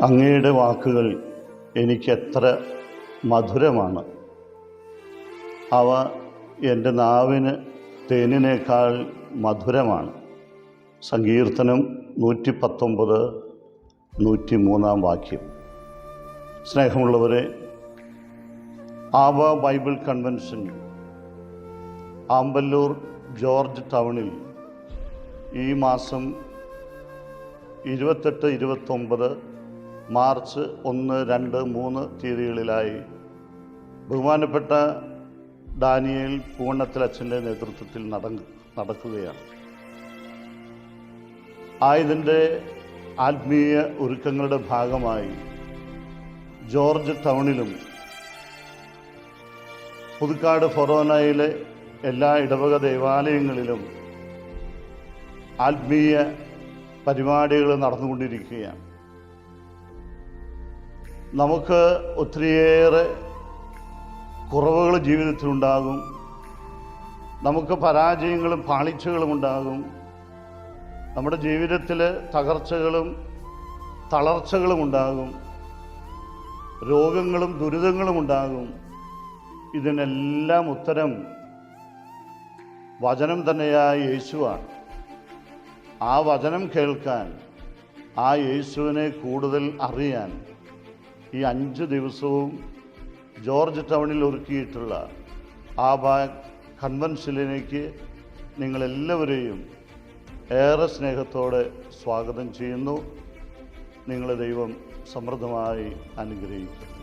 അങ്ങയുടെ വാക്കുകൾ എനിക്കെത്ര മധുരമാണ്. അവ എൻ്റെ നാവിന് തേനിനേക്കാൾ മധുരമാണ്. സങ്കീർത്തനം 119, 103 വാക്യം. സ്നേഹമുള്ളവരെ, ആവ ബൈബിൾ കൺവെൻഷൻ ആമ്പല്ലൂർ ജോർജ് ടൗണിൽ ഈ മാസം 28, 29, മാർച്ച് 1, 2, 3 തീയതികളിലായി ബഹുമാനപ്പെട്ട ഡാനിയേൽ പൂവണ്ണത്തിലച്ഛൻ്റെ നേതൃത്വത്തിൽ നടക്കുകയാണ്. ഇതിൻ്റെ ആത്മീയ ഒരുക്കങ്ങളുടെ ഭാഗമായി ജോർജ് ടൗണിലും പുതുക്കാട് ഫൊറോനയിലെ എല്ലാ ഇടവക ദേവാലയങ്ങളിലും ആത്മീയ പരിപാടികൾ നടന്നുകൊണ്ടിരിക്കുകയാണ്. നമുക്ക് ഒത്തിരിയേറെ കുറവുകൾ ജീവിതത്തിലുണ്ടാകും. നമുക്ക് പരാജയങ്ങളും പാളിച്ചകളും ഉണ്ടാകും. നമ്മുടെ ജീവിതത്തിൽ തകർച്ചകളും തളർച്ചകളും ഉണ്ടാകും. രോഗങ്ങളും ദുരിതങ്ങളും ഉണ്ടാകും. ഇതിനെല്ലാം ഉത്തരം വചനം തന്നെയായ യേശുവാണ്. ആ വചനം കേൾക്കാൻ, ആ യേശുവിനെ കൂടുതൽ അറിയാൻ ഈ 5 ദിവസവും ജോർജ് ടൗണിൽ ഒരുക്കിയിട്ടുള്ള ആബ കൺവെൻഷനിലേക്ക് നിങ്ങളെല്ലാവരെയും ഏറെ സ്നേഹത്തോടെ സ്വാഗതം ചെയ്യുന്നു. നിങ്ങളെ ദൈവം സമൃദ്ധമായി അനുഗ്രഹിക്കും.